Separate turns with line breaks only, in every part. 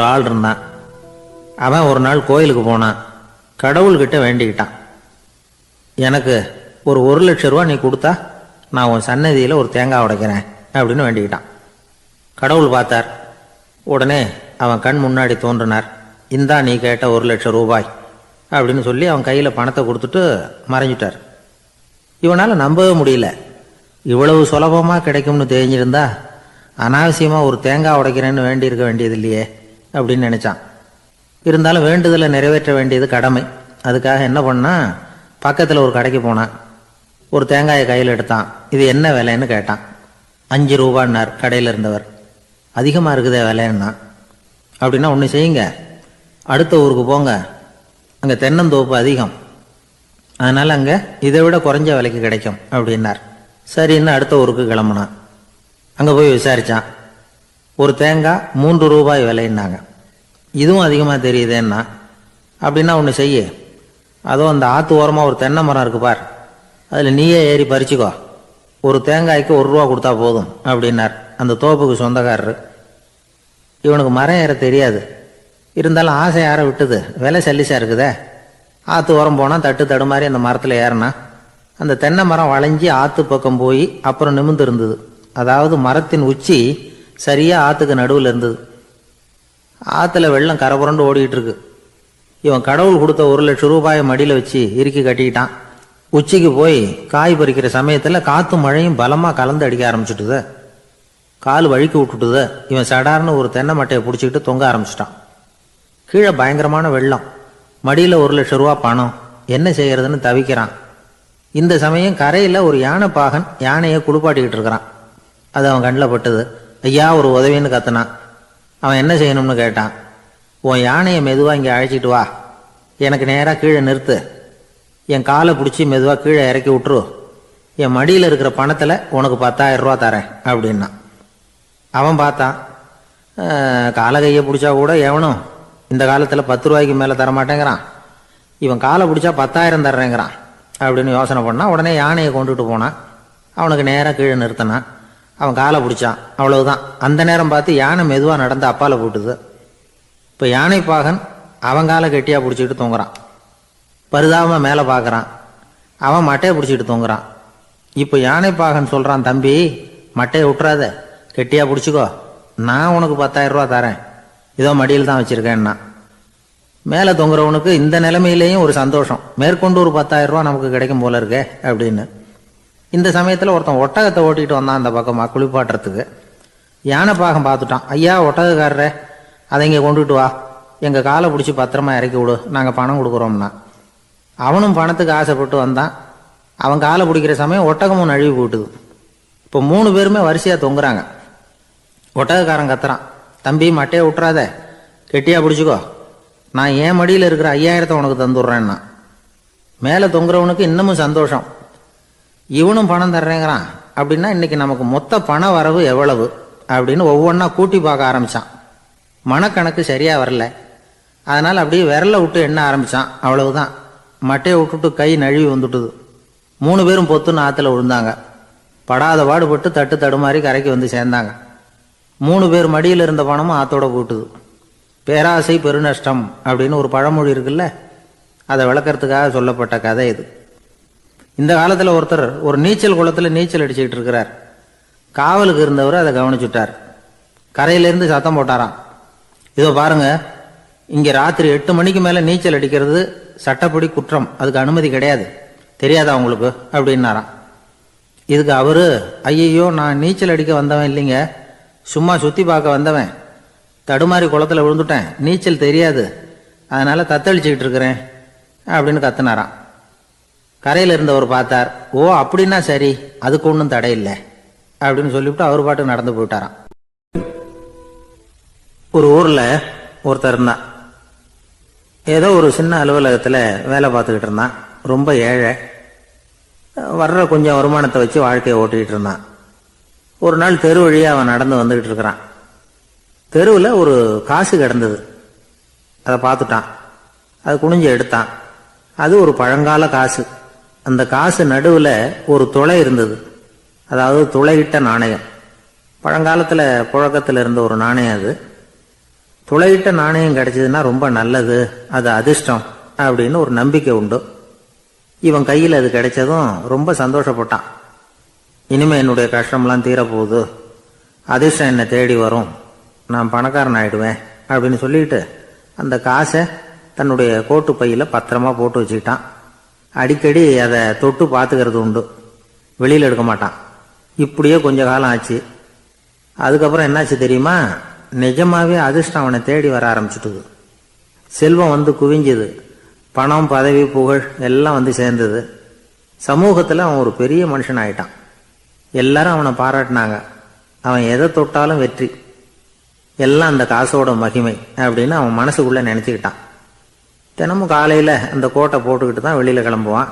ஆள் இருந்தான். அவன் ஒரு நாள் கோயிலுக்கு போனான். கடவுள்கிட்ட வேண்டிக்கிட்டான், எனக்கு ஒரு 1,00,000 ரூபா நீ கொடுத்தா நான் உன் சன்னதியில் ஒரு தேங்காய் உடைக்கிறேன் அப்படின்னு வேண்டிக்கிட்டான். கடவுள் பார்த்தார். உடனே அவன் கண் முன்னாடி தோன்றினார். இந்தா நீ கேட்ட 1,00,000 ரூபாய் அப்படின்னு சொல்லி அவன் கையில் பணத்தை கொடுத்துட்டு மறைஞ்சிட்டார். இவனால் நம்பவே முடியல. இவ்வளவு சுலபமாக கிடைக்கும்னு தெரிஞ்சிருந்தா அனாவசியமாக ஒரு தேங்காய் உடைக்கிறேன்னு வேண்டியிருக்க வேண்டியது இல்லையே அப்படின்னு நினச்சான். இருந்தாலும் வேண்டுதலை நிறைவேற்ற வேண்டியது கடமை. அதுக்காக என்ன பண்ணான், பக்கத்தில் ஒரு கடைக்கு போனான். ஒரு தேங்காயை கையில் எடுத்தான். இது என்ன விலைன்னு கேட்டான். 5 ரூபான்னார் கடையில் இருந்தவர். அதிகமாக இருக்குதே விலைன்னா. அப்படின்னா ஒன்று செய்யுங்க, அடுத்த ஊருக்கு போங்க, அங்கே தென்னந்தோப்பு அதிகம், அதனால் அங்கே இதை விட குறைஞ்ச விலைக்கு கிடைக்கும் அப்படின்னார். சரின்னு அடுத்த ஊருக்கு கிளம்புனான். அங்கே போய் விசாரித்தான். ஒரு தேங்காய் 3 ரூபாய் விலைன்னாங்க. இதுவும் அதிகமாக தெரியுதேன்னா. அப்படின்னா ஒன்று செய்ய, அதோ அந்த ஆற்று ஓரமாக ஒரு தென்னை மரம் இருக்கு பார், அதில் நீயே ஏறி பறிச்சுக்கோ, ஒரு தேங்காய்க்கு 1 ரூபா கொடுத்தா போதும் அப்படின்னார் அந்த தோப்புக்கு சொந்தக்காரரு. இவனுக்கு மரம் ஏற தெரியாது, இருந்தாலும் ஆசை யாரை விட்டுது, விலை சல்லிசா இருக்குதே. ஆற்று ஓரம் போனால் தட்டு தடுமாறி அந்த மரத்தில் ஏறினா அந்த தென்னை மரம் வளைஞ்சி ஆற்று பக்கம் போய் அப்புறம் நிமிர்ந்து இருந்தது. அதாவது மரத்தின் உச்சி சரியாக ஆற்றுக்கு நடுவில் இருந்தது. ஆற்றுல வெள்ளம் கரைபுரண்டு ஓடிக்கிட்டு இருக்கு. இவன் கடவுள் கொடுத்த 1,00,000 ரூபாயை மடியில் வச்சு இறுக்கி கட்டிக்கிட்டான். உச்சிக்கு போய் காய் பறிக்கிற சமயத்தில் காற்று மழையும் பலமாக கலந்து அடிக்க ஆரம்பிச்சுட்டுது. கால் வழுக்கி விட்டுட்டுது. இவன் சடார்னு ஒரு தென்னை மட்டையை பிடிச்சிக்கிட்டு தொங்க ஆரம்பிச்சிட்டான். கீழே பயங்கரமான வெள்ளம், மடியில் 1,00,000 ரூபா பணம், என்ன செய்யறதுன்னு தவிக்கிறான். இந்த சமயம் கரையில் ஒரு யானை பாகன் யானையை குளிப்பாட்டிக்கிட்டு இருக்கிறான். அது அவன் கண்ணில் பட்டது. ஐயா ஒரு உதவின்னு கத்துனான். அவன் என்ன செய்யணும்னு கேட்டான். உன் யானையை மெதுவாக இங்கே அழைச்சிட்டு வா, எனக்கு நேராக கீழே நிறுத்து, என் காலை பிடிச்சி மெதுவாக கீழே இறக்கி விட்டுரு, என் மடியில் இருக்கிற பணத்தில் உனக்கு 10,000 ரூபா தரேன் அப்படின்னா. அவன் பார்த்தான். காலை கையை பிடிச்சா கூட எவனும் இந்த காலத்தில் 10 ரூபாய்க்கு மேலே தரமாட்டேங்கிறான், இவன் காலை பிடிச்சா 10,000 தர்றேங்கிறான் அப்படின்னு யோசனை பண்ணான். உடனே யானையை கொண்டுட்டு போனான். அவனுக்கு நேராக கீழே நிறுத்தினான். அவன் காலை பிடிச்சான். அவ்வளவுதான். அந்த நேரம் பார்த்து யானை மெதுவாக நடந்து அப்பால போட்டுது. இப்போ யானை பாகன் அவன் காலை கெட்டியாக பிடிச்சிக்கிட்டு தூங்குறான். பரிதாபமாக மேலே பார்க்குறான். அவன் மட்டையை பிடிச்சிக்கிட்டு தூங்குறான். இப்போ யானை பாகன் சொல்கிறான், தம்பி மட்டையை விட்டுறாத, கெட்டியாக பிடிச்சிக்கோ, நான் உனக்கு 10,000 ரூபா தரேன், இதோ மடியில் தான் வச்சுருக்கேன்னா. மேலே தொங்குறவனுக்கு இந்த நிலைமையிலேயும் ஒரு சந்தோஷம், மேற்கொண்டு ஒரு 10,000 ரூபா நமக்கு கிடைக்கும் போல இருக்கே அப்படின்னு. இந்த சமயத்தில் ஒருத்தன் ஒட்டகத்தை ஓட்டிகிட்டு வந்தான் அந்த பக்கமாக குளிப்பாட்டுறதுக்கு. யானை பாகம் பார்த்துட்டான். ஐயா ஒட்டகக்காரரே, அதை இங்கே கொண்டுட்டு வா, எங்கள் காலை பிடிச்சி பத்திரமா இறக்கி விடு, நாங்கள் பணம் கொடுக்குறோம்னா. அவனும் பணத்துக்கு ஆசைப்பட்டு வந்தான். அவன் காலை பிடிக்கிற சமயம் ஒட்டகமும் நழுவி போட்டுது. இப்போ 3 பேருமே வரிசையாக தொங்குறாங்க. ஒட்டகக்காரன் கத்துறான், தம்பி மட்டையை விட்டுறாத, கெட்டியாக பிடிச்சிக்கோ, நான் என் மடியில் இருக்கிற 5,000 உனக்கு தந்துடுறேன்னா. மேலே தொங்குறவனுக்கு இன்னமும் சந்தோஷம், இவனும் பணம் தர்றேங்கிறான், அப்படின்னா இன்னைக்கு நமக்கு மொத்த பண வரவு எவ்வளவு அப்படின்னு ஒவ்வொன்றா கூட்டி பார்க்க ஆரம்பித்தான். மனக்கணக்கு சரியாக வரல. அதனால் அப்படியே விரலை விட்டு எண்ண ஆரம்பித்தான். அவ்வளவுதான், மட்டையை விட்டுட்டு கை நழுவி வந்துட்டுது. 3 பேரும் பொத்துன்னு ஆற்றுல விழுந்தாங்க. படாத பாடுபட்டு தட்டு தடுமாறி கரைக்கு வந்து சேர்ந்தாங்க. 3 பேர் மடியில் இருந்த பணமும் ஆற்றோட போட்டுது. பேராசை பெருநஷ்டம் அப்படின்னு ஒரு பழமொழி இருக்குல்ல, அதை விளக்கறதுக்காக சொல்லப்பட்ட கதை இது. இந்த காலத்தில் ஒருத்தர் ஒரு நீச்சல் குளத்தில் நீச்சல் அடிச்சுக்கிட்டு இருக்கிறார். காவலுக்கு இருந்தவர் அதை கவனிச்சுட்டார். கரையிலேருந்து சத்தம் போட்டாராம், இதோ பாருங்க, இங்கே ராத்திரி 8 மணிக்கு மேலே நீச்சல் அடிக்கிறது சட்டப்படி குற்றம், அதுக்கு அனுமதி கிடையாது, தெரியாதா உங்களுக்கு அப்படின்னாராம். இதுக்கு அவரு, ஐயையோ நான் நீச்சல் அடிக்க வந்தவன் இல்லைங்க, சும்மா சுற்றி பார்க்க வந்தவன், தடுமாறி குளத்தில் விழுந்துட்டேன், நீச்சல் தெரியாது, அதனால தத்தளிச்சுக்கிட்டு இருக்கிறேன் அப்படின்னு கத்துனாராம். கரையில் இருந்தவர் பார்த்தார். ஓ அப்படின்னா சரி, அதுக்கு ஒன்றும் தடை இல்லை அப்படின்னு சொல்லிவிட்டு அவர் பாட்டுக்கு நடந்து போயிட்டாராம். ஒரு ஊரில் ஒருத்தர் இருந்தான். ஏதோ ஒரு சின்ன அலுவலகத்தில் வேலை பார்த்துக்கிட்டு இருந்தான். ரொம்ப ஏழை. வர்ற கொஞ்சம் வருமானத்தை வச்சு வாழ்க்கையை ஓட்டிகிட்டு இருந்தான். ஒரு நாள் தெரு வழியாக அவன் நடந்து வந்துக்கிட்டு இருக்கிறான். தெருவில் ஒரு காசு கிடந்தது. அதை பார்த்துட்டான். அதை குனிஞ்சு எடுத்தான். அது ஒரு பழங்கால காசு. அந்த காசு நடுவில் ஒரு துளை இருந்தது. அதாவது துளையிட்ட நாணயம். பழங்காலத்தில் புழக்கத்தில் இருந்த ஒரு நாணயம் அது. துளையிட்ட நாணயம் கிடைச்சதுன்னா ரொம்ப நல்லது, அது அதிர்ஷ்டம் அப்படின்னு ஒரு நம்பிக்கை உண்டு. இவன் கையில் அது கிடைச்சதும் ரொம்ப சந்தோஷப்பட்டான். இனிமே என்னுடைய கஷ்டம்லாம் தீரப்போகுது, அதிர்ஷ்டம் என்னை தேடி வரும், நான் பணக்காரன் ஆயிடுவேன் அப்படின்னு சொல்லிட்டு அந்த காசை தன்னுடைய கோட்டு பையில் பத்திரமா போட்டு வச்சுக்கிட்டான். அடிக்கடி அதை தொட்டு பார்த்துக்கிறது உண்டு, வெளியில் எடுக்க மாட்டான். இப்படியே கொஞ்ச காலம் ஆச்சு. அதுக்கப்புறம் என்னாச்சு தெரியுமா? நிஜமாவே அதிர்ஷ்டம் அவனை தேடி வர ஆரம்பிச்சுட்டுது. செல்வம் வந்து குவிஞ்சுது, பணம் பதவி புகழ் எல்லாம் வந்து சேர்ந்தது. சமூகத்தில் அவன் ஒரு பெரிய மனுஷன் ஆயிட்டான். எல்லாரும் அவனை பாராட்டினாங்க. அவன் எதை தொட்டாலும் வெற்றி, எல்லாம் அந்த காசோட மகிமை அப்படின்னு அவன் மனசுக்குள்ளே நினச்சிக்கிட்டான். தினமும் காலையில் அந்த கோட்டை போட்டுக்கிட்டு தான் வெளியில் கிளம்புவான்.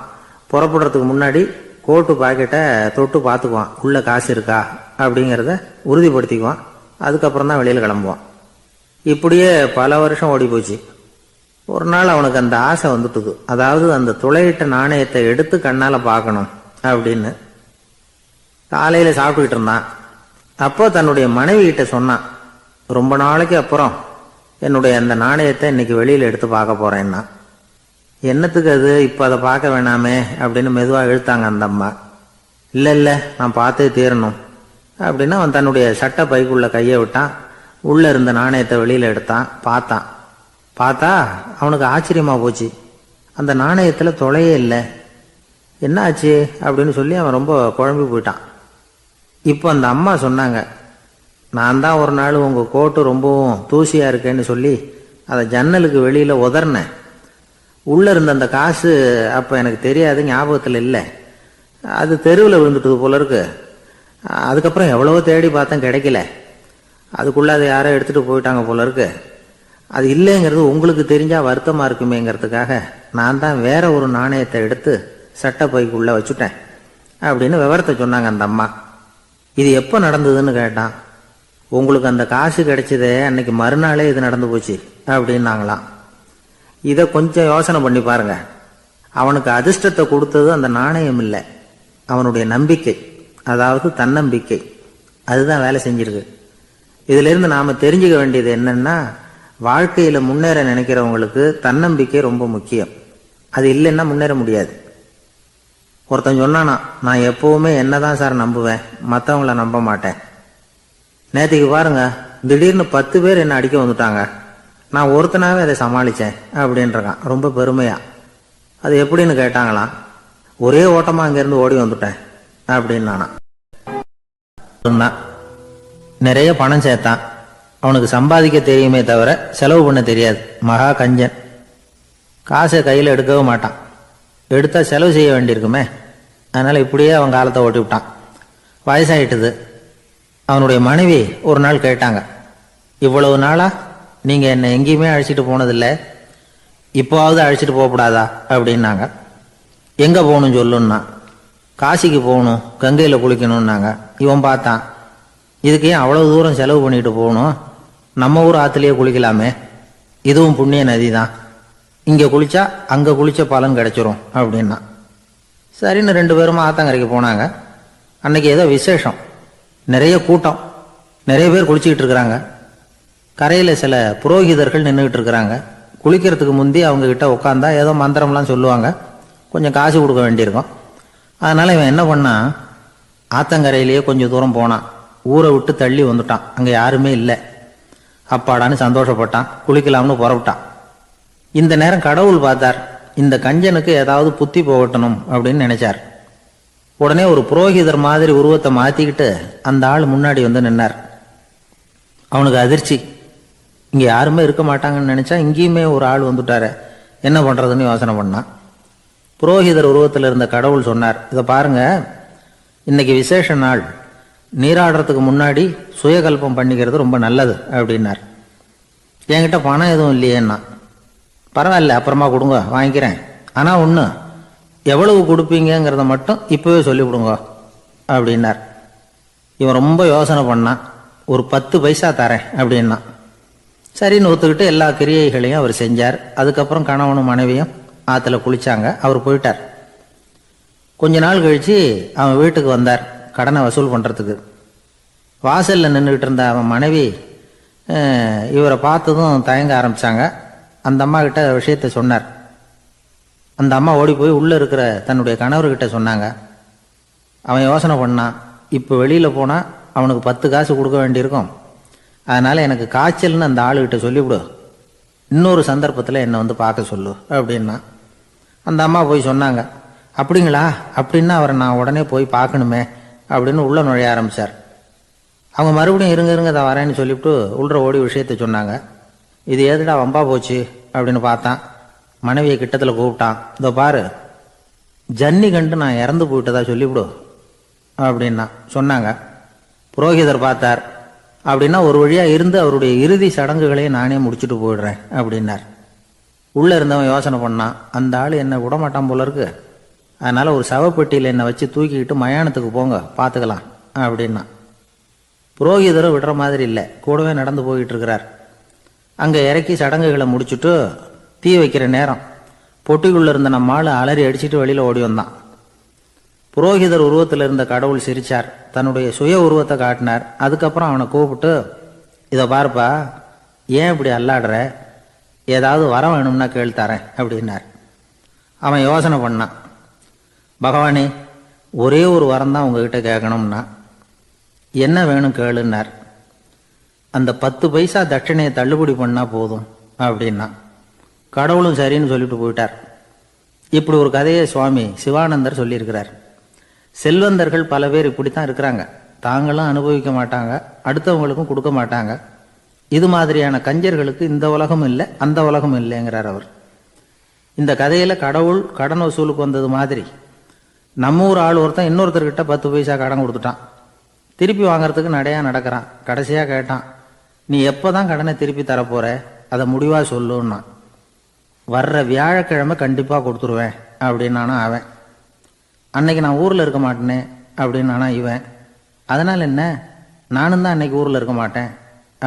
புறப்படுறதுக்கு முன்னாடி கோட்டு பாக்கெட்டை தொட்டு பார்த்துக்குவான், உள்ளே காசு இருக்கா அப்படிங்கிறத உறுதிப்படுத்திக்குவான். அதுக்கப்புறம் தான் வெளியில் கிளம்புவான். இப்படியே பல வருஷம் ஓடி போச்சு. ஒரு நாள் அவனுக்கு அந்த ஆசை வந்துட்டுது, அதாவது அந்த துளையிட்ட நாணயத்தை எடுத்து கண்ணால் பார்க்கணும் அப்படின்னு. காலையில் சாப்பிட்டுக்கிட்டு இருந்தான். அப்போ தன்னுடைய மனைவி கிட்ட சொன்னான், ரொம்ப நாளைக்கு அப்புறம் என்னுடைய அந்த நாணயத்தை இன்னைக்கு வெளியில் எடுத்து பார்க்க போறேன்னா. என்னத்துக்கு அது, இப்போ அதை பார்க்க வேணாமே அப்படின்னு மெதுவாக இழுத்தாங்க அந்த அம்மா. இல்லை நான் பார்த்தே தீரணும் அப்படின்னு அவன் தன்னுடைய சட்டை பைக்குள்ள கையை விட்டான். உள்ளே இருந்த நாணயத்தை வெளியில் எடுத்தான். பார்த்தா அவனுக்கு ஆச்சரியமா போச்சு. அந்த நாணயத்தில் தொலையே இல்லை. என்ன ஆச்சு அப்படின்னு சொல்லி அவன் ரொம்ப குழம்பி போயிட்டான். இப்போ அந்த அம்மா சொன்னாங்க, நான் தான் ஒரு நாள் உங்கள் கோட்டு ரொம்பவும் தூசியாக இருக்கேன்னு சொல்லி அதை ஜன்னலுக்கு வெளியில் உதறினேன். உள்ளே இருந்த அந்த காசு அப்போ எனக்கு தெரியாது, ஞாபகத்தில் இல்லை. அது தெருவில் விழுந்துட்டது போல இருக்கு. அதுக்கப்புறம் எவ்வளவோ தேடி பார்த்தேன், கிடைக்கல. அதுக்குள்ளே அதை யாரோ எடுத்துகிட்டு போயிட்டாங்க போல இருக்கு. அது இல்லைங்கிறது உங்களுக்கு தெரிஞ்சால் வருத்தமாக இருக்குமேங்கிறதுக்காக நான் தான் வேற ஒரு நாணயத்தை எடுத்து சட்டை பைக்குள்ளே வச்சுட்டேன் அப்படின்னு விவரத்தை சொன்னாங்க அந்த அம்மா. இது எப்போ நடந்ததுன்னு கேட்டான். உங்களுக்கு அந்த காசு கிடைச்சதே அன்னைக்கு மறுநாளே இது நடந்து போச்சு அப்படின்னாங்களாம். இதை கொஞ்சம் யோசனை பண்ணி பாருங்க. அவனுக்கு அதிர்ஷ்டத்தை கொடுத்தது அந்த நாணயம் இல்லை, அவனுடைய நம்பிக்கை, அதாவது தன்னம்பிக்கை. அதுதான் வேலை செஞ்சிருக்கு. இதிலிருந்து நாம் தெரிஞ்சுக்க வேண்டியது என்னன்னா, வாழ்க்கையில் முன்னேற நினைக்கிறவங்களுக்கு தன்னம்பிக்கை ரொம்ப முக்கியம். அது இல்லைன்னா முன்னேற முடியாது. ஒருத்தன் சொன்னானா, நான் எப்பவுமே என்னதான் சார் நம்புவேன், மற்றவங்கள நம்ப மாட்டேன். நேற்றுக்கு பாருங்க, திடீர்னு 10 பேர் என்ன அடிக்க வந்துட்டாங்க, நான் ஒருத்தனாவே அதை சமாளித்தேன் அப்படின்றான் ரொம்ப பெருமையா. அது எப்படின்னு கேட்டாங்களாம். ஒரே ஓட்டமாக அங்கேருந்து ஓடி வந்துட்டேன் அப்படின்னு நானா. நிறைய பணம் சேர்த்தான். அவனுக்கு சம்பாதிக்க தெரியுமே தவிர செலவு பண்ண தெரியாது. மகா கஞ்சன். காசை கையில் எடுக்கவே மாட்டான். எடுத்தா செலவு செய்ய வேண்டியிருக்குமே. அதனால் இப்படியே அவன் காலத்தை ஓட்டி விட்டான். வயசாயிட்டுது. அவனுடைய மனைவி ஒரு நாள் கேட்டாங்க, இவ்வளவு நாளா நீங்கள் என்னை எங்கேயுமே அழைச்சிட்டு போனதில்லை, இப்போவாவது அழைச்சிட்டு போகக்கூடாதா அப்படின்னாங்க. எங்கே போகணும் சொல்லுன்னா. காசிக்கு போகணும், கங்கையில் குளிக்கணும்னாங்க. இவன் பார்த்தான், இதுக்கு ஏன் அவ்வளவு தூரம் செலவு பண்ணிட்டு போகணும், நம்ம ஊர் ஆற்றுலேயே குளிக்கலாமே, இதுவும் புண்ணிய நதி தான், இங்கே குளிச்சா அங்கே குளிச்ச பலன் கிடைச்சிரும் அப்படின்னா. சரின்னு 2 பேருமா ஆத்தங்கரைக்கு போனாங்க. அன்னைக்கு ஏதோ விசேஷம், நிறைய கூட்டம், நிறைய பேர் குளிச்சுக்கிட்டு இருக்கிறாங்க. கரையில் சில புரோகிதர்கள் நின்றுக்கிட்டு இருக்கிறாங்க. குளிக்கிறதுக்கு முந்தி அவங்க கிட்ட உட்காந்தா ஏதோ மந்திரம்லாம் சொல்லுவாங்க, கொஞ்சம் காசு கொடுக்க வேண்டியிருக்கும். அதனால் இவன் என்ன பண்ணான், ஆத்தங்கரையிலேயே கொஞ்சம் தூரம் போனான். ஊரை விட்டு தள்ளி வந்துட்டான், அங்கே யாருமே இல்லை. அப்பாடான்னு சந்தோஷப்பட்டான். குளிக்கலாம்னு புறப்பட்டான். இந்த நேரம் கடவுள் பார்த்தார், இந்த கஞ்சனுக்கு ஏதாவது புத்தி போகட்டணும் அப்படின்னு நினைச்சார். உடனே ஒரு புரோகிதர் மாதிரி உருவத்தை மாற்றிக்கிட்டு அந்த ஆள் முன்னாடி வந்து நின்னார். அவனுக்கு அதிர்ச்சி, இங்கே யாருமே இருக்க மாட்டாங்கன்னு நினச்சா இங்கேயுமே ஒரு ஆள் வந்துட்டாரு, என்ன பண்ணுறதுன்னு யோசனை பண்ணான். புரோகிதர் உருவத்தில் இருந்த கடவுள் சொன்னார், இதை பாருங்க, இன்னைக்கு விசேஷ நாள், நீராடுறதுக்கு முன்னாடி சுயகல்பம் பண்ணிக்கிறது ரொம்ப நல்லது அப்படின்னார். என்கிட்ட பணம் எதுவும் இல்லையேன்னா. பரவாயில்ல, அப்புறமா கொடுங்க, வாங்கிக்கிறேன். ஆனால் ஒன்று, எவ்வளவு கொடுப்பீங்கிறத மட்டும் இப்போவே சொல்லிவிடுங்க அப்படின்னார். இவன் ரொம்ப யோசனை பண்ணான். ஒரு 10 பைசா தரேன் அப்படின்னா. சரின்னு ஒத்துக்கிட்டு எல்லா கிரியைகளையும் அவர் செஞ்சார். அதுக்கப்புறம் கணவனும் மனைவியும் ஆற்றுல குளிச்சாங்க. அவர் போயிட்டார். கொஞ்ச நாள் கழித்து அவன் வீட்டுக்கு வந்தார் கடனை வசூல் பண்ணுறதுக்கு. வாசலில் நின்றுக்கிட்டு இருந்த அவன் மனைவி, இவரை பார்த்ததும் தயங்க ஆரம்பித்தாங்க. அந்த அம்மா கிட்ட விஷயத்த சொன்னார். அந்த அம்மா ஓடி போய் உள்ளே இருக்கிற தன்னுடைய கணவர்கிட்ட சொன்னாங்க. அவன் யோசனை பண்ணான், இப்போ வெளியில் போனால் அவனுக்கு 10 காசு கொடுக்க வேண்டியிருக்கும், அதனால் எனக்கு காய்ச்சல்னு அந்த ஆளுகிட்ட சொல்லிவிடு, இன்னொரு சந்தர்ப்பத்தில் என்னை வந்து பார்க்க சொல்லு அப்படின்னா. அந்த அம்மா போய் சொன்னாங்க. அப்படிங்களா, அப்படின்னா அவரை நான் உடனே போய் பார்க்கணுமே அப்படின்னு உள்ளே நுழைய ஆரம்பித்தார். அவங்க மறுபடியும் இருங்க தான் வரேன்னு சொல்லிவிட்டு உள்ள ஓடி விஷயத்த சொன்னாங்க. இது எதுடா வம்பா போச்சு அப்படின்னு பார்த்தான். மனைவியை கிட்டத்தில் கூப்பிட்டான். இதோ பாரு, ஜன்னி கண்டு நான் இறந்து போயிட்டதா சொல்லிவிடு அப்படின்னா சொன்னாங்க. புரோகிதர் பார்த்தார். அப்படின்னா ஒரு வழியாக இருந்து அவருடைய இறுதி சடங்குகளையும் நானே முடிச்சுட்டு போயிடுறேன் அப்படின்னார். உள்ளே இருந்தவன் யோசனை பண்ணான், அந்த ஆள் என்னை விடமாட்டான் போல இருக்கு, அதனால் ஒரு சவப்பெட்டியில் என்னை வச்சு தூக்கிக்கிட்டு மயானத்துக்கு போங்க பார்த்துக்கலாம் அப்படின்னா. புரோகிதரும் விடுற மாதிரி இல்லை, கூடவே நடந்து போயிட்டு இருக்கிறார். அங்கே இறக்கி சடங்குகளை முடிச்சுட்டு தீ வைக்கிற நேரம் பொட்டிக்குள்ளே இருந்த நம்ம ஆள் அலறி அடிச்சுட்டு வெளியில் ஓடி வந்தான். புரோகிதர் உருவத்தில் இருந்த கடவுள் சிரிச்சார், தன்னுடைய சுய உருவத்தை காட்டினார். அதுக்கப்புறம் அவனை கூப்பிட்டு, இதை பாருப்பா, ஏன் இப்படி அல்லாடுற, ஏதாவது வரம் வேணும்னா கேள்தரேன் அப்படின்னார். அவன் யோசனை பண்ணான். பகவானே, ஒரே ஒரு வரம் தான் உங்ககிட்ட கேட்கணும்னா. என்ன வேணும் கேளுன்னார். அந்த 10 பைசா தட்சணையை தள்ளுபடி பண்ணால் போதும் அப்படின்னா. கடவுளும் சரின்னு சொல்லிட்டு போயிட்டார். இப்படி ஒரு கதையை சுவாமி சிவானந்தர் சொல்லியிருக்கிறார். செல்வந்தர்கள் பல பேர் இப்படித்தான் இருக்கிறாங்க. தாங்களும் அனுபவிக்க மாட்டாங்க, அடுத்தவங்களுக்கும் கொடுக்க மாட்டாங்க. இது மாதிரியான கஞ்சர்களுக்கு இந்த உலகம் இல்லை, அந்த உலகம் இல்லைங்கிறார் அவர். இந்த கதையில் கடவுள் கடன் வசூலுக்கு வந்தது மாதிரி நம்ம ஊர் ஆள் ஒருத்தன் இன்னொருத்தர்கிட்ட 10 பைசா கடன் கொடுத்துட்டான். திருப்பி வாங்கறதுக்கு நடையா நடக்கிறான். கடைசியாக கேட்டான், நீ எப்போ தான் கடனை திருப்பி தரப்போற, அதை முடிவாக சொல்லுன்னா. வர்ற வியாழக்கிழமை கண்டிப்பாக கொடுத்துருவேன் அப்படின்னானா அவன். அன்னைக்கு நான் ஊரில் இருக்க மாட்டேனே அப்படின்னானா இவன். அதனால் என்ன, நானும் தான் அன்னைக்கு ஊரில் இருக்க மாட்டேன்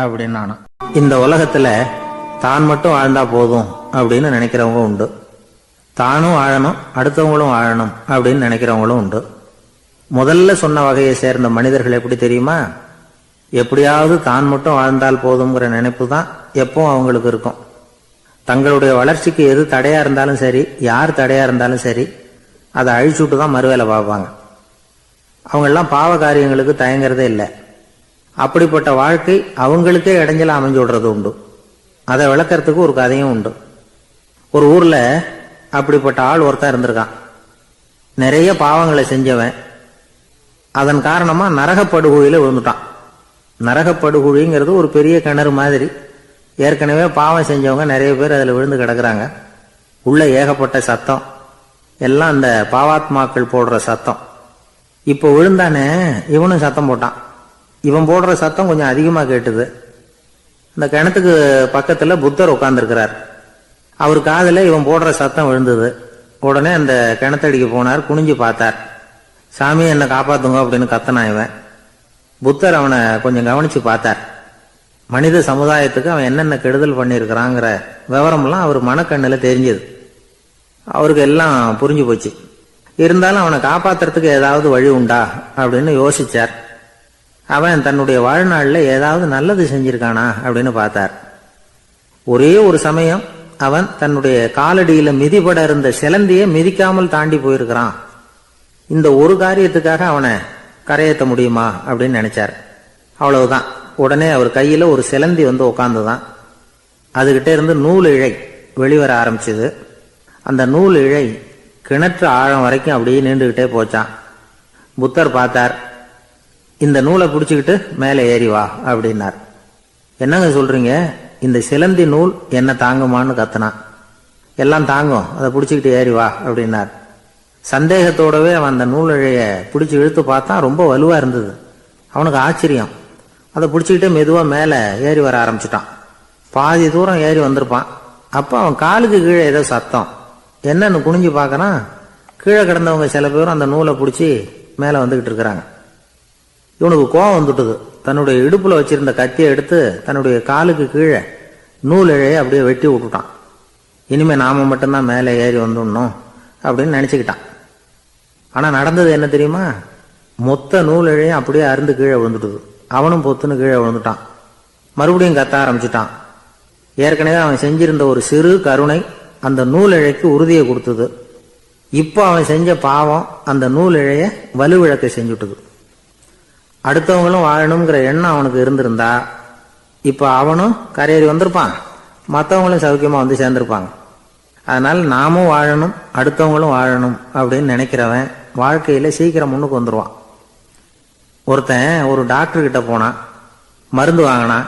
அப்படின்னானா. இந்த உலகத்தில் தான் மட்டும் வாழ்ந்தா போதும் அப்படின்னு நினைக்கிறவங்க உண்டு. தானும் வாழணும், அடுத்தவங்களும் வாழணும் அப்படின்னு நினைக்கிறவங்களும் உண்டு. முதல்ல சொன்ன வகையை சேர்ந்த மனிதர்கள் எப்படி தெரியுமா? எப்படியாவது தான் மட்டும் வாழ்ந்தால் போதுங்கிற நினைப்பு தான் எப்பவும் அவங்களுக்கு இருக்கும். தங்களுடைய வளர்ச்சிக்கு எது தடையா இருந்தாலும் சரி, யார் தடையா இருந்தாலும் சரி, அதை அழிச்சுட்டு தான் மறுவேலை பார்ப்பாங்க. அவங்கெல்லாம் பாவ காரியங்களுக்கு தயங்குறதே இல்லை. அப்படிப்பட்ட வாழ்க்கை அவங்களுக்கே இடைஞ்சல அமைஞ்சு விடுறது உண்டு. அதை விளக்கறதுக்கு ஒரு கதையும் உண்டு. ஒரு ஊர்ல அப்படிப்பட்ட ஆள் ஒருத்தன் இருந்திருக்கான். நிறைய பாவங்களை செஞ்சவன். அதன் காரணமா நரகப்படுகொழியில விழுந்துட்டான். நரகப்படுகொழிங்கிறது ஒரு பெரிய கிணறு மாதிரி. ஏற்கனவே பாவம் செஞ்சவங்க நிறைய பேர் அதில் விழுந்து கிடக்குறாங்க. உள்ள ஏகப்பட்ட சத்தம், எல்லாம் அந்த பாவாத்மாக்கள் போடுற சத்தம். இப்போ விழுந்தானே இவனும் சத்தம் போட்டான். இவன் போடுற சத்தம் கொஞ்சம் அதிகமாக கேட்டுது. இந்த கிணத்துக்கு பக்கத்தில் புத்தர் உட்கார்ந்துருக்கிறார். அவர் காதில் இவன் போடுற சத்தம் விழுந்தது. உடனே அந்த கிணத்தடிக்கு போனார். குனிஞ்சு பார்த்தார். சாமி என்னை காப்பாத்துங்க அப்படின்னு கத்தனா இவன். புத்தர் அவனை கொஞ்சம் கவனிச்சு பார்த்தார். மனித சமுதாயத்துக்கு அவன் என்னென்ன கெடுதல் பண்ணியிருக்கிறாங்கிற விவரம்லாம் அவர் மனக்கண்ணில் தெரிஞ்சது. அவருக்கு எல்லாம் புரிஞ்சு போச்சு. இருந்தாலும் அவனை காப்பாத்துறதுக்கு ஏதாவது வழி உண்டா அப்படின்னு யோசிச்சார். அவன் தன்னுடைய வாழ்நாளில் ஏதாவது நல்லது செஞ்சிருக்கானா அப்படின்னு பார்த்தார். ஒரே ஒரு சமயம் அவன் தன்னுடைய காலடியில மிதிபட இருந்த சிலந்தியை மிதிக்காமல் தாண்டி போயிருக்கிறான். இந்த ஒரு காரியத்துக்காக அவனை கரையேற்ற முடியுமா அப்படின்னு நினைச்சார். அவ்வளவுதான். உடனே அவர் கையில ஒரு சிலந்தி வந்து உட்காந்துதான். அதுகிட்ட இருந்து நூல் இழை வெளிவர ஆரம்பிச்சது. அந்த நூல் இழை கிணற்று ஆழம் வரைக்கும் அப்படியே நீண்டுகிட்டே போச்சான். புத்தர் பார்த்தார். இந்த நூலை பிடிச்சிக்கிட்டு மேலே ஏறி வா அப்படின்னார். என்னங்க சொல்றீங்க, இந்த சிலந்தி நூல் என்ன தாங்குமான்னு கத்துனான். எல்லாம் தாங்கும், அதை பிடிச்சிக்கிட்டு ஏறி வா அப்படின்னார். சந்தேகத்தோடவே அவன் அந்த நூல் இழைய பிடிச்சி இழுத்து பார்த்தான். ரொம்ப வலுவா இருந்தது. அவனுக்கு ஆச்சரியம். அதை பிடிச்சிக்கிட்டே மெதுவா மேலே ஏறி வர ஆரம்பிச்சுட்டான். பாதி தூரம் ஏறி வந்திருப்பான். அப்போ அவன் காலுக்கு கீழே ஏதோ சத்தம். என்னன்னு குனிஞ்சு பார்க்கறான். கீழே கிடந்தவங்க சில பேரும் அந்த நூலை பிடிச்சி மேலே வந்துகிட்டு இருக்கிறாங்க. இவனுக்கு கோபம் வந்துட்டுது. தன்னுடைய இடுப்புல வச்சிருந்த கத்தியை எடுத்து தன்னுடைய காலுக்கு கீழே நூல் இழையை அப்படியே வெட்டி விட்டுட்டான். இனிமே நாம மட்டும்தான் மேலே ஏறி வந்துடணும் அப்படின்னு நினைச்சுக்கிட்டான். ஆனா நடந்தது என்ன தெரியுமா? மொத்த நூல் இழையும் அப்படியே அருந்து கீழே விழுந்துட்டுது. அவனும் பொத்துன்னு கீழே விழுந்துட்டான். மறுபடியும் கத்த ஆரம்பிச்சுட்டான். ஏற்கனவே அவன் செஞ்சிருந்த ஒரு சிறு கருணை அந்த நூல் இழைக்கு உறுதியை கொடுத்தது. இப்போ அவன் செஞ்ச பாவம் அந்த நூல் இழைய வலுவிழக்க செஞ்சுட்டுது. அடுத்தவங்களும் வாழணுங்கிற எண்ணம் அவனுக்கு இருந்திருந்தா இப்போ அவனும் கரையேறி வந்திருப்பான், மற்றவங்களும் சௌக்கியமா வந்து சேர்ந்திருப்பாங்க. அதனால நாமும் வாழணும், அடுத்தவங்களும் வாழணும் அப்படின்னு நினைக்கிறவன் வாழ்க்கையில சீக்கிரம் முன்னுக்கு வந்துடுவான். ஒருத்தன் ஒரு டாக்டர் கிட்ட போனான், மருந்து வாங்கினான்,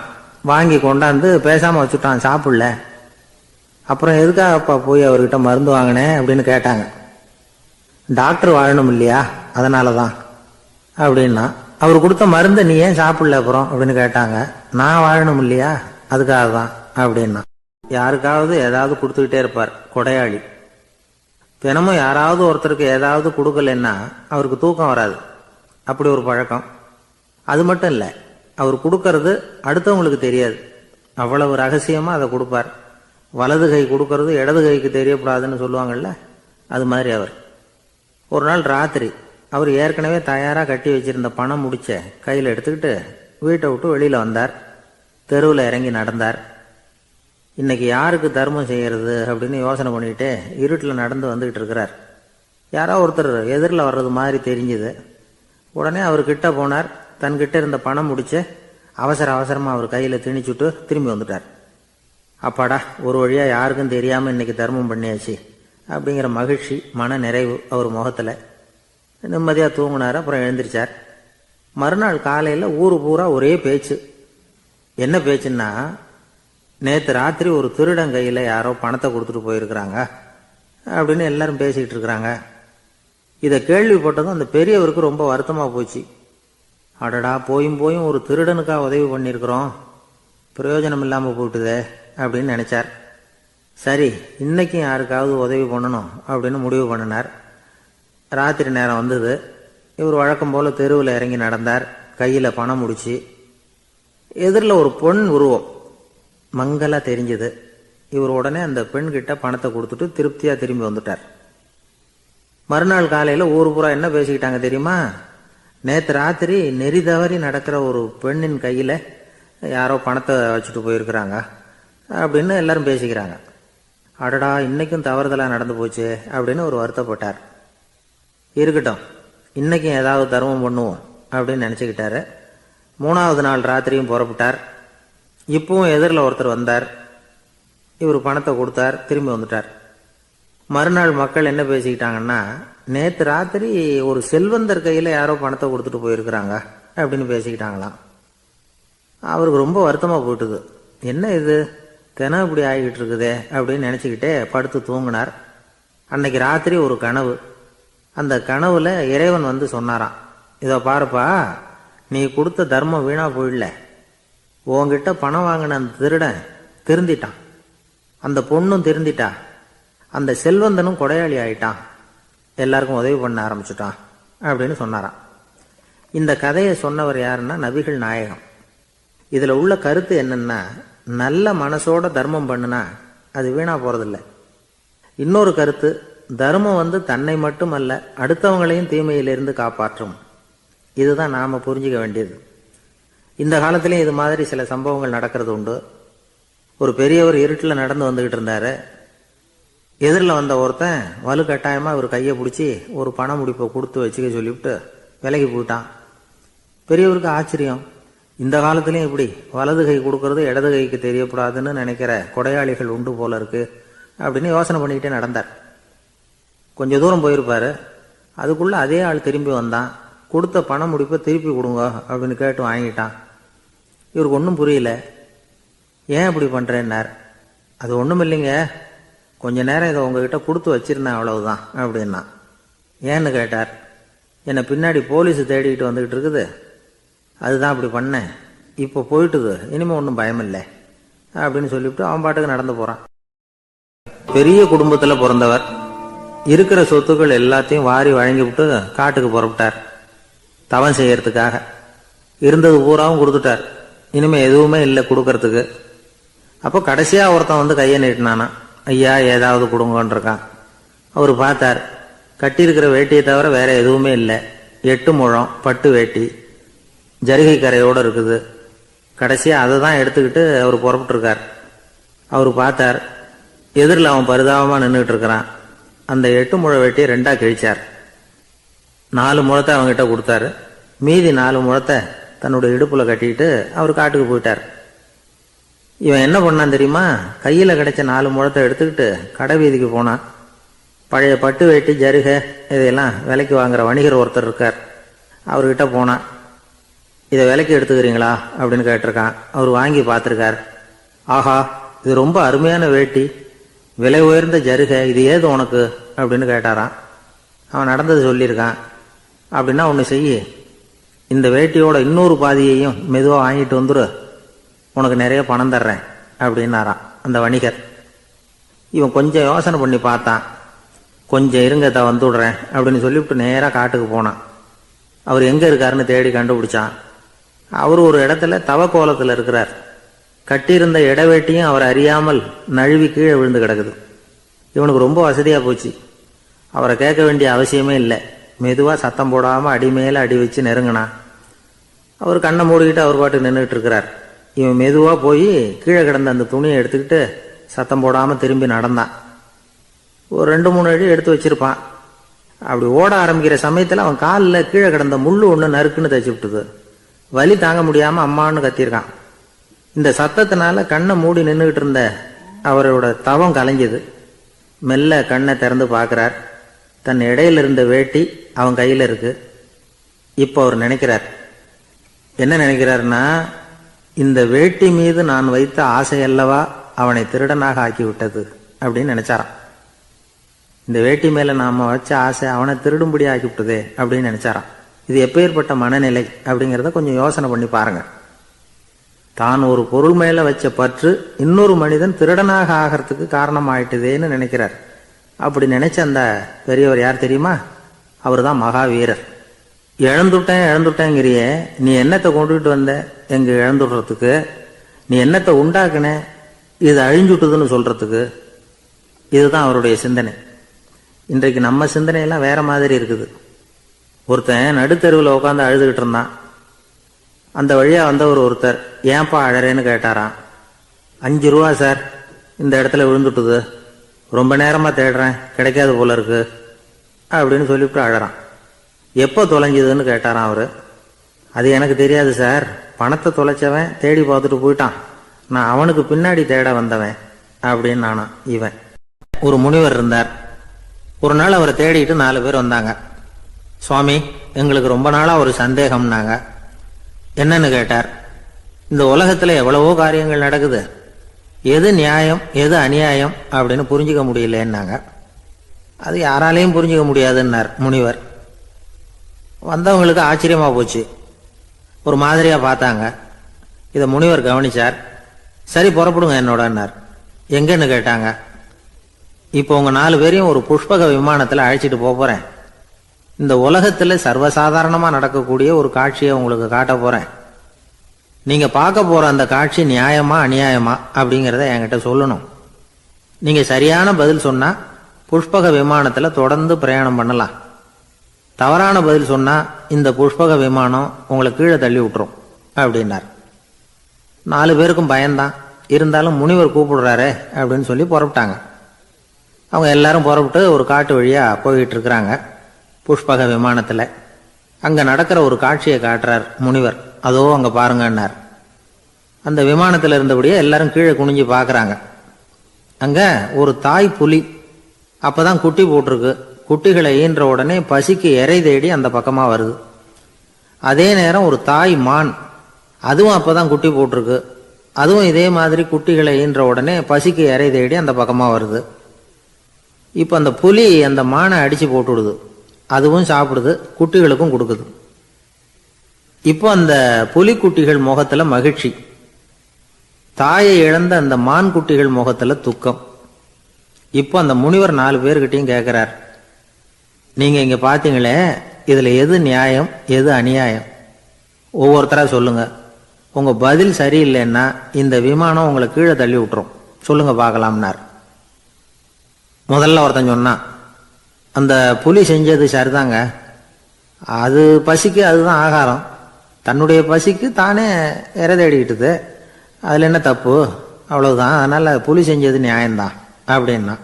வாங்கி கொண்டாந்து பேசாம வச்சுட்டான், சாப்பிடல. அப்புறம் எதுக்காக அப்பா போய் அவர்கிட்ட மருந்து வாங்கினேன் அப்படின்னு கேட்டாங்க. டாக்டர் வாழணும் இல்லையா, அதனாலதான் அப்படின்னா. அவர் கொடுத்த மருந்தை நீ ஏன் சாப்பிடல அப்புறம் அப்படின்னு கேட்டாங்க. நான் வாழணும் இல்லையா, அதுக்காக தான் அப்படின்னா. யாருக்காவது ஏதாவது கொடுத்துக்கிட்டே இருப்பார் கொடையாளி. தினமும் யாராவது ஒருத்தருக்கு ஏதாவது கொடுக்கலன்னா அவருக்கு தூக்கம் வராது, அப்படி ஒரு பழக்கம். அது மட்டும் இல்லை, அவர் கொடுக்கறது அடுத்தவங்களுக்கு தெரியாது, அவ்வளவு ரகசியமா அதை கொடுப்பார். வலது கை கொடுக்கறது இடது கைக்கு தெரியக்கூடாதுன்னு சொல்லுவாங்கல்ல, அது மாதிரி அவர். ஒரு நாள் ராத்திரி அவர் ஏற்கனவே தயாராக கட்டி வச்சிருந்த பணம் முடிச்ச கையில் எடுத்துக்கிட்டு வீட்டை விட்டு வெளியில் வந்தார். தெருவில் இறங்கி நடந்தார். இன்னைக்கு யாருக்கு தர்மம் செய்யறது அப்படின்னு யோசனை பண்ணிட்டு இருட்டில் நடந்து வந்துகிட்டு இருக்கிறார். யாரோ ஒருத்தர் எதிரில் வர்றது மாதிரி தெரிஞ்சுது. உடனே அவர் கிட்ட போனார். தன்கிட்ட இருந்த பணம் முடிச்ச அவசரமாக அவர் கையில் திணிச்சுட்டு திரும்பி வந்துட்டார். அப்பாடா, ஒரு வழியாக யாருக்கும் தெரியாமல் இன்னைக்கு தர்மம் பண்ணியாச்சு அப்படிங்கிற மகிழ்ச்சி, மன நிறைவு அவர் முகத்தில். நிம்மதியாக தூங்கினார். அப்புறம் எழுந்திரிச்சார். மறுநாள் காலையில் ஊரு பூரா ஒரே பேச்சு. என்ன பேச்சுன்னா, நேற்று ராத்திரி ஒரு திருடன் கையில் யாரோ பணத்தை கொடுத்துட்டு போயிருக்கிறாங்க அப்படின்னு எல்லாரும் பேசிக்கிட்டு இருக்கிறாங்க. இதை கேள்விப்பட்டதும் அந்த பெரியவருக்கு ரொம்ப வருத்தமாக போச்சு. அடடா, போயும் ஒரு திருடனுக்காக உதவி பண்ணியிருக்கிறோம், பிரயோஜனம் இல்லாமல் போட்டுதே அப்படின்னு நினைச்சார். சரி, இன்னைக்கும் யாருக்காவது உதவி பண்ணணும் அப்படின்னு முடிவு பண்ணினார். ராத்திரி நேரம் வந்தது. இவர் வழக்கம் போல தெருவில் இறங்கி நடந்தார். கையில் பணம் முடிச்சு. எதிரில் ஒரு பொன் உருவம் மங்கலா தெரிஞ்சது. இவர் உடனே அந்த பெண்கிட்ட பணத்தை கொடுத்துட்டு திருப்தியாக திரும்பி வந்துட்டார். மறுநாள் காலையில் ஊர் பூரா என்ன பேசிக்கிட்டாங்க தெரியுமா? நேற்று ராத்திரி நெறி தவறி நடக்கிற ஒரு பெண்ணின் கையில் யாரோ பணத்தை வச்சுட்டு போயிருக்கிறாங்க அப்படின்னு எல்லாரும் பேசிக்கிறாங்க. அடடா, இன்னைக்கும் தவறுதலாக நடந்து போச்சு அப்படின்னு ஒரு வருத்தப்பட்டார். இருக்கட்டும், இன்னைக்கும் ஏதாவது தர்மம் பண்ணுவோம் அப்படின்னு நினச்சிக்கிட்டாரு. 3வது நாள் ராத்திரியும் புறப்பட்டார். இப்பவும் எதிரில் ஒருத்தர் வந்தார். இவர் பணத்தை கொடுத்தார், திரும்பி வந்துட்டார். மறுநாள் மக்கள் என்ன பேசிக்கிட்டாங்கன்னா, நேற்று ராத்திரி ஒரு செல்வந்தர் கையில் யாரோ பணத்தை கொடுத்துட்டு போயிருக்கிறாங்க அப்படின்னு பேசிக்கிட்டாங்களாம். அவருக்கு ரொம்ப வருத்தமாக போயிட்டுது. என்ன இது, தினம் இப்படி ஆகிக்கிட்டு இருக்குதே அப்படின்னு நினச்சிக்கிட்டே படுத்து தூங்கினார். அன்னைக்கு ராத்திரி ஒரு கனவு. அந்த கனவுல இறைவன் வந்து சொன்னாராம், இதோ பாருப்பா, நீ கொடுத்த தர்மம் வீணா போயிடல. உன்கிட்ட பணம் வாங்கின அந்த திருடன் திருந்திட்டான், அந்த பொண்ணும் திருந்திட்டா, அந்த செல்வந்தனும் கொடையாளி ஆயிட்டான், எல்லாருக்கும் உதவி பண்ண ஆரம்பிச்சுட்டான் அப்படின்னு சொன்னாராம். இந்த கதையை சொன்னவர் யாருன்னா நபிகள் நாயகம். இதுல உள்ள கருத்து என்னன்னா, நல்ல மனசோட தர்மம் பண்ணுனா அது வீணா போறதில்லை. இன்னொரு கருத்து, தர்மம் வந்து தன்னை மட்டுமல்ல அடுத்தவங்களையும் தீமையிலிருந்து காப்பாற்றும். இதுதான் நாம புரிஞ்சுக்க வேண்டியது. இந்த காலத்திலையும் இது மாதிரி சில சம்பவங்கள் நடக்கிறது உண்டு. ஒரு பெரியவர் இருட்டில் நடந்து வந்துகிட்டு இருந்தாரு. எதிரில் வந்த ஒருத்தன் வலு கட்டாயமா இவர் கையை பிடிச்சி ஒரு பண முடிப்பை கொடுத்து வச்சுக்க சொல்லிவிட்டு விலகி போயிட்டான். பெரியவருக்கு ஆச்சரியம், இந்த காலத்திலையும் இப்படி வலது கை கொடுக்கறது இடது கைக்கு தெரியக்கூடாதுன்னு நினைக்கிற கொடையாளிகள் உண்டு போல இருக்கு அப்படின்னு யோசனை பண்ணிக்கிட்டே நடந்தார். கொஞ்சம் தூரம் போயிருப்பாரு. அதுக்குள்ள அதே ஆள் திரும்பி வந்தான். கொடுத்த பணம் முடிப்பை திருப்பி கொடுங்க அப்படின்னு கேட்டு வாங்கிட்டான். இவருக்கு ஒன்றும் புரியல. ஏன் இப்படி பண்றேன்னார். அது ஒன்றும் இல்லைங்க, கொஞ்ச நேரம் இதை உங்ககிட்ட கொடுத்து வச்சிருந்தேன், அவ்வளவுதான் அப்படின்னா. ஏன்னு கேட்டார். என்னை பின்னாடி போலீஸ் தேடிக்கிட்டு வந்துகிட்டு இருக்குது, அதுதான் அப்படி பண்ணேன், இப்போ போயிட்டுது, இனிமே ஒன்றும் பயமில்லை அப்படின்னு சொல்லிவிட்டு அவன் பாட்டுக்கு நடந்து போறான். பெரிய குடும்பத்தில் பிறந்தவர். இருக்கிற சொத்துக்கள் எல்லாத்தையும் வாரி வழங்கிவிட்டு காட்டுக்கு புறப்பட்டார் தவம் செய்யறதுக்காக. இருந்தது பூராவும் கொடுத்துட்டார், இனிமே எதுவுமே இல்லை கொடுக்கறதுக்கு. அப்போ கடைசியா ஒருத்தன் வந்து கையை நீட்டினானா, ஐயா ஏதாவது கொடுங்கன்றிருக்கான். அவர் பார்த்தார், கட்டியிருக்கிற வேட்டியை தவிர வேற எதுவுமே இல்லை. 8 முழம் பட்டு வேட்டி, ஜரிகை கரையோடு இருக்குது. கடைசியாக அதை தான் எடுத்துக்கிட்டு அவர் புறப்பட்டுருக்கார். அவர் பார்த்தார், எதிரில் அவன் பரிதாபமாக நின்றுட்டு இருக்கிறான். அந்த 8 முழ வெட்டியை 2ஆக கிழிச்சார். 4 முழத்தை அவங்ககிட்ட கொடுத்தாரு. மீதி 4 முழத்தை தன்னுடைய இடுப்பில் கட்டிக்கிட்டு அவர் காட்டுக்கு போயிட்டார். இவன் என்ன பண்ணான் தெரியுமா? கையில் கிடைச்ச 4 முழத்தை எடுத்துக்கிட்டு கடை வீதிக்கு போனான். பழைய பட்டு வேட்டி ஜருகை இதையெல்லாம் விலைக்கு வாங்குற வணிகர் ஒருத்தர் இருக்கார். அவர்கிட்ட போனான். இதை விலைக்கு எடுத்துக்கிறீங்களா அப்படின்னு கேட்டிருக்கான். அவர் வாங்கி பார்த்துருக்கார். ஆஹா, இது ரொம்ப அருமையான வேட்டி, விலை உயர்ந்த ஜருகை, இது ஏது உனக்கு அப்படின்னு கேட்டாரான். அவன் நடந்தது சொல்லியிருக்கான். அப்படின்னா ஒன்று செய்ய, இந்த வேட்டியோட இன்னொரு பாதியையும் மெதுவாக வாங்கிட்டு வந்துரு, உனக்கு நிறைய பணம் தர்றேன் அப்படின்னாரான் அந்த வணிகர். இவன் கொஞ்சம் யோசனை பண்ணி பார்த்தான். கொஞ்சம் இருங்க, வந்து விடுறேன் அப்படின்னு சொல்லிவிட்டு நேராக காட்டுக்கு போனான். அவர் எங்கே இருக்காருன்னு தேடி கண்டுபிடிச்சான். அவர் ஒரு இடத்துல தவக்கோலத்தில் இருக்கிறார். கட்டியிருந்த இடவேட்டியும் அவர் அறியாமல் நழுவி கீழே விழுந்து கிடக்குது. இவனுக்கு ரொம்ப வசதியாக போச்சு. அவரை கேட்க வேண்டிய அவசியமே இல்லை. மெதுவாக சத்தம் போடாமல் அடி மேலே அடி வச்சு நெருங்கினான். அவர் கண்ணை மூடிக்கிட்டு அவர் பாட்டு நின்றுட்டு இருக்கிறார். இவன் மெதுவாக போய் கீழே கிடந்த அந்த துணியை எடுத்துக்கிட்டு சத்தம் போடாமல் திரும்பி நடந்தான். ஒரு 2-3 அடி எடுத்து வச்சிருப்பான். அப்படி ஓட ஆரம்பிக்கிற சமயத்தில் அவன் காலில் கீழே கிடந்த முள்ளு ஒன்று நறுக்குன்னு தைச்சி விட்டுது. வலி தாங்க முடியாமல் அம்மான்னு கத்திருக்கான். இந்த சத்தத்தினால கண்ணை மூடி நின்றுக்கிட்டு இருந்த அவரோட தவம் கலைஞ்சது. மெல்ல கண்ணை திறந்து பார்க்குறார். தன் இடையில இருந்த வேட்டி அவன் கையில் இருக்கு. இப்போ அவர் நினைக்கிறார், என்ன நினைக்கிறாருன்னா, இந்த வேட்டி மீது நான் வைத்த ஆசையல்லவா அவனை திருடனாக ஆக்கி விட்டது அப்படின்னு நினைச்சாரான். இந்த வேட்டி மேல நாம வச்ச ஆசை அவனை திருடும்படி ஆக்கி விட்டதே அப்படின்னு நினைச்சாரான். இது எப்பேற்பட்ட மனநிலை அப்படிங்கிறத கொஞ்சம் யோசனை பண்ணி பாருங்க. தான் ஒரு பொருள் மேல வச்ச பற்று இன்னொரு மனிதன் திருடனாக ஆகிறதுக்கு காரணம் ஆயிட்டுதேன்னு நினைக்கிறார். அப்படி நினைச்ச அந்த பெரியவர் யார் தெரியுமா? அவர் தான் மகாவீரர். இழந்துட்டேங்கிறியே, நீ என்னத்தை கொண்டுகிட்டு வந்த எங்க இழந்துடுறதுக்கு? நீ என்னத்தை உண்டாக்குன இது அழிஞ்சுட்டுதுன்னு சொல்றதுக்கு? இதுதான் அவருடைய சிந்தனை. இன்றைக்கு நம்ம சிந்தனையெல்லாம் வேற மாதிரி இருக்குது. ஒருத்தன் நடுத்தெருவில் உட்காந்து அழுதுகிட்டு இருந்தான். அந்த வழியா வந்தவர் ஒருத்தர், ஏன்பா அழறேன்னு கேட்டாராம். 5 ரூபா சார், இந்த இடத்துல விழுந்துட்டுது, ரொம்ப நேரமா தேடுறேன், கிடைக்காது போல இருக்கு அப்படின்னு சொல்லிவிட்டு அழறான். எப்போ தொலைஞ்சதுன்னு கேட்டாராம் அவரு. அது எனக்கு தெரியாது சார், பணத்தை தொலைச்சவன் தேடி பார்த்துட்டு போயிட்டான், நான் அவனுக்கு பின்னாடி தேட வந்தவன் அப்படின்னு நானா. இவன் ஒரு முனிவர் இருந்தார். ஒரு நாள் அவரை தேடிட்டு 4 பேர் வந்தாங்க. சுவாமி, எங்களுக்கு ரொம்ப நாளா ஒரு சந்தேகம்னாங்க. என்னன்னு கேட்டார். இந்த உலகத்துல எவ்வளவோ காரியங்கள் நடக்குது, எது நியாயம் எது அநியாயம் அப்படின்னு புரிஞ்சுக்க முடியலன்னாங்க. அது யாராலையும் புரிஞ்சுக்க முடியாதுன்னார் முனிவர். வந்தவங்களுக்கு ஆச்சரியமா போச்சு, ஒரு மாதிரியா பார்த்தாங்க. இதை முனிவர் கவனிச்சார். சரி புறப்படுங்க என்னோடன்னார். எங்கன்னு கேட்டாங்க. இப்போ உங்க 4 பேரையும் ஒரு புஷ்பக விமானத்துல அழைச்சிட்டு போறேன். இந்த உலகத்துல சர்வசாதாரணமா நடக்கக்கூடிய ஒரு காட்சியை உங்களுக்கு காட்ட போறேன். நீங்க பார்க்க போற அந்த காட்சி நியாயமா அநியாயமா அப்படிங்கிறத என்கிட்ட சொல்லணும். நீங்க சரியான பதில் சொன்னா புஷ்பக விமானத்துல தொடர்ந்து பிரயாணம் பண்ணலாம். தவறான பதில் சொன்னா இந்த புஷ்பக விமானம் உங்களை கீழே தள்ளி விட்டுரும் அப்படின்னார். 4 பேருக்கும் பயந்தான். இருந்தாலும் முனிவர் கூப்பிடுறாரே அப்படின்னு சொல்லி புறப்பட்டாங்க. அவங்க எல்லாரும் புறப்பட்டு ஒரு காட்டு வழியா போயிட்டு இருக்கிறாங்க புஷ்பக விமானத்துல. அங்க நடக்கிற ஒரு காட்சியை காட்டுறார் முனிவர். அதோ அங்க பாருங்கன்னார். அந்த விமானத்துல இருந்தபடியே எல்லாரும் கீழே குனிஞ்சு பாக்குறாங்க. அங்க ஒரு தாய் புலி அப்பதான் குட்டி போட்டிருக்கு. குட்டிகளை ஈன்ற உடனே பசிக்கு இறை தேடி அந்த பக்கமா வருது. அதே நேரம் ஒரு தாய் மான், அதுவும் அப்பதான் குட்டி போட்டிருக்கு. அதுவும் இதே மாதிரி குட்டிகளை ஈன்ற உடனே பசிக்கு இறை தேடி அந்த பக்கமா வருது. இப்ப அந்த புலி அந்த மானை அடிச்சு போட்டுடுது. அதுவும் சாப்பிடுது, குட்டிகளுக்கும் கொடுக்குது. இப்போ அந்த புலிக்குட்டிகள் முகத்துல மகிழ்ச்சி, தாயை இழந்த அந்த மான் குட்டிகள் முகத்துல துக்கம். இப்போ அந்த முனிவர் 4 பேர்கிட்டையும் கேட்கிறார், நீங்க இங்க பாத்தீங்களே, இதுல எது நியாயம் எது அநியாயம்? ஒவ்வொருத்தரா சொல்லுங்க. உங்க பதில் சரியில்லைன்னா இந்த விமானம் உங்களை கீழே தள்ளி விட்டுரும், சொல்லுங்க பார்க்கலாம்னார். முதல்ல ஒருத்தன் சொன்னான், அந்த புலி செஞ்சது சரிதாங்க, அது பசிக்கு அதுதான் ஆகாரம். தன்னுடைய பசிக்கு தானே இறை தேடிக்கிட்டுது, அதில் என்ன தப்பு, அவ்வளவுதான், அதனால் புலி செஞ்சது நியாயம்தான் அப்படின்னா.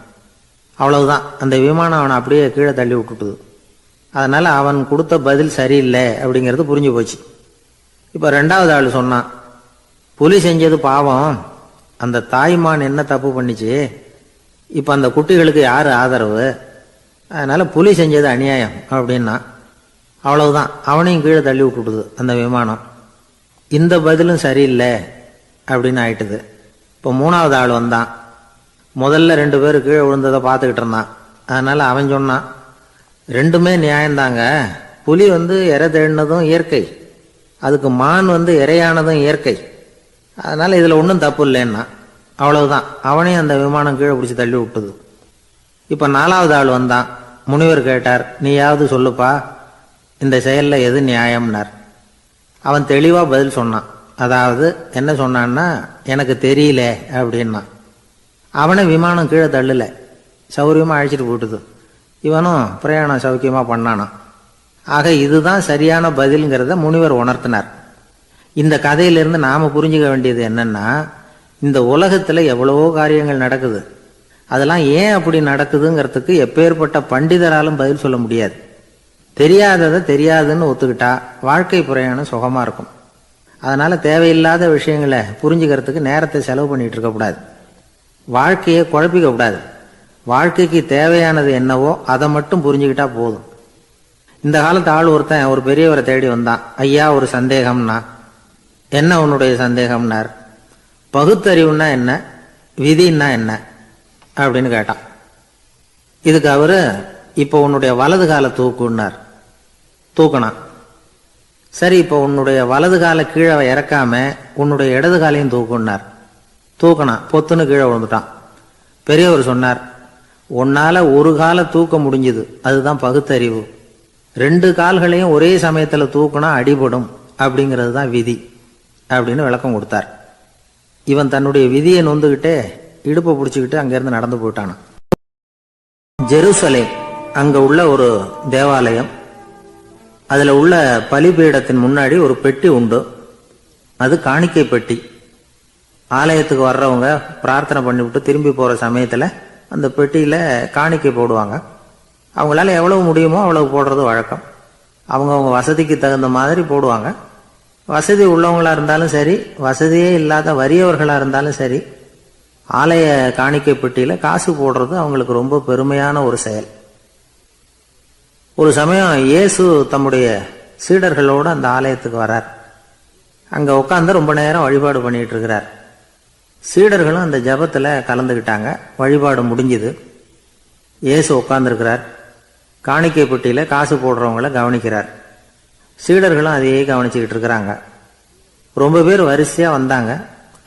அவ்வளவுதான், அந்த விமானம் அவனை அப்படியே கீழே தள்ளி விட்டுட்டுது. அதனால் அவன் கொடுத்த பதில் சரியில்லை அப்படிங்கிறது புரிஞ்சு போச்சு. இப்போ ரெண்டாவது ஆள் சொன்னான், புலி செஞ்சது பாவம், அந்த தாய்மான் என்ன தப்பு பண்ணிச்சு, இப்போ அந்த குட்டிகளுக்கு யார் ஆதரவு, அதனால் புலி செஞ்சது அநியாயம் அப்படின்னா. அவ்வளவுதான், அவனையும் கீழே தள்ளி விட்டுட்டுது அந்த விமானம். இந்த பதிலும் சரியில்லை அப்படின்னு ஆயிட்டுது. இப்போ மூணாவது ஆள் வந்தான். முதல்ல 2 பேர் கீழே விழுந்ததை பார்த்துக்கிட்டு இருந்தான். அதனால் அவன் சொன்னான், ரெண்டுமே நியாயம்தாங்க, புலி இறை தேடினதும் இயற்கை, அதுக்கு மான் இறையானதும் இயற்கை, அதனால் இதில் ஒன்றும் தப்பு இல்லைன்னா. அவ்வளவுதான், அவனையும் அந்த விமானம் கீழே பிடிச்சி தள்ளி விட்டுது. இப்போ நாலாவது ஆள் வந்தான். முனிவர் கேட்டார், நீயாவது சொல்லுப்பா, இந்த செயலில் எது நியாயம்னார். அவன் தெளிவாக பதில் சொன்னான். அதாவது என்ன சொன்னான்னா, எனக்கு தெரியல அப்படின்னா. அவனை விமானம் கீழே தள்ளல, சௌரியமாக அழைச்சிட்டு போட்டுது. இவனும் பிரயாணம் சௌக்கியமாக பண்ணானான். ஆக இதுதான் சரியான பதிலுங்கிறத முனிவர் உணர்த்தினார். இந்த கதையிலிருந்து நாம் புரிஞ்சுக்க வேண்டியது என்னன்னா, இந்த உலகத்தில் எவ்வளவோ காரியங்கள் நடக்குது, அதெல்லாம் ஏன் அப்படி நடக்குதுங்கிறதுக்கு எப்பேற்பட்ட பண்டிதராலும் பதில் சொல்ல முடியாது. தெரியாததை தெரியாதுன்னு ஒத்துக்கிட்டா வாழ்க்கை பிரயாணம் சுகமாக இருக்கும். அதனால் தேவையில்லாத விஷயங்களை புரிஞ்சுக்கிறதுக்கு நேரத்தை செலவு பண்ணிகிட்டு இருக்கக்கூடாது. வாழ்க்கையை குழப்பிக்க கூடாது. வாழ்க்கைக்கு தேவையானது என்னவோ அதை மட்டும் புரிஞ்சுக்கிட்டா போதும். இந்த காலத்து ஆள் ஒருத்தன் ஒரு பெரியவரை தேடி வந்தான். ஐயா, ஒரு சந்தேகம்னா. என்ன உன்னுடைய சந்தேகம்னார். பகுத்தறிவுன்னா என்ன, விதின்னா என்ன அப்படின்னு கேட்டான். இதுக்கு அவரு, இப்போ உன்னுடைய வலது காலை தூக்குன்னார். தூக்கினான். சரி, இப்போ உன்னுடைய வலது காலை கீழே இறக்காம உன்னுடைய இடது காலையும் தூக்குன்னார். தூக்கினான். பொத்துன்னு கீழே விழுந்துட்டான். பெரியவர் சொன்னார், உன்னால ஒரு காலை தூக்க முடிஞ்சுது, அதுதான் பகுத்தறிவு. 2 கால்களையும் ஒரே சமயத்தில் தூக்குனா அடிபடும், அப்படிங்கிறது தான் விதி அப்படின்னு விளக்கம் கொடுத்தார். இவன் தன்னுடைய விதியை நொந்துக்கிட்டே இடுப்பை பிடிச்சிக்கிட்டு அங்கேருந்து நடந்து போயிட்டான். ஜெருசலேம், அங்க உள்ள ஒரு தேவாலயம், அதுல உள்ள பலிபீடத்தின் முன்னாடி ஒரு பெட்டி உண்டு. அது காணிக்கை பெட்டி. ஆலயத்துக்கு வர்றவங்க பிரார்த்தனை பண்ணிவிட்டு திரும்பி போற சமயத்துல அந்த பெட்டியில காணிக்கை போடுவாங்க. அவங்களால எவ்வளவு முடியுமோ அவ்வளவு போடுறது வழக்கம். அவங்கவுங்க வசதிக்கு தகுந்த மாதிரி போடுவாங்க. வசதி உள்ளவங்களா இருந்தாலும் சரி, வசதியே இல்லாத வறியவர்களா இருந்தாலும் சரி, ஆலய காணிக்கை பெட்டியில காசு போடுறது அவங்களுக்கு ரொம்ப பெருமையான ஒரு செயல். ஒரு சமயம் இயேசு தம்முடைய சீடர்களோடு அந்த ஆலயத்துக்கு வரார். அங்க உட்காந்து ரொம்ப நேரம் வழிபாடு பண்ணிட்டு இருக்கிறார். சீடர்களும் அந்த ஜபத்துல கலந்துக்கிட்டாங்க. வழிபாடு முடிஞ்சுது. இயேசு உட்கார்ந்துருக்கிறார். காணிக்கை பெட்டியில காசு போடுறவங்கள கவனிக்கிறார். சீடர்களும் அதையே கவனிச்சுக்கிட்டு இருக்கிறாங்க. ரொம்ப பேர் வரிசையா வந்தாங்க.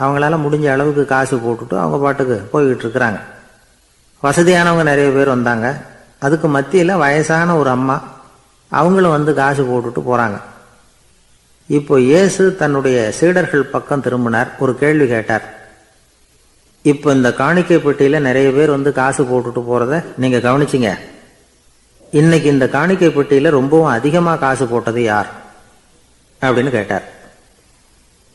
அவங்களால முடிஞ்ச அளவுக்கு காசு போட்டுட்டு அவங்க பாட்டுக்கு போய்கிட்டு இருக்கிறாங்க. வசதியானவங்க நிறைய பேர் வந்தாங்க. அதுக்கு மத்தியில் வயசான ஒரு அம்மா, அவங்களும் காசு போட்டுட்டு போறாங்க. இப்போ இயேசு தன்னுடைய சீடர்கள் பக்கம் திரும்பினார். ஒரு கேள்வி கேட்டார். இப்போ இந்த காணிக்கை பெட்டியில நிறைய பேர் காசு போட்டுட்டு போறத நீங்க கவனிச்சிங்க. இன்னைக்கு இந்த காணிக்கை பெட்டியில ரொம்பவும் அதிகமா காசு போட்டது யார் அப்படின்னு கேட்டார்.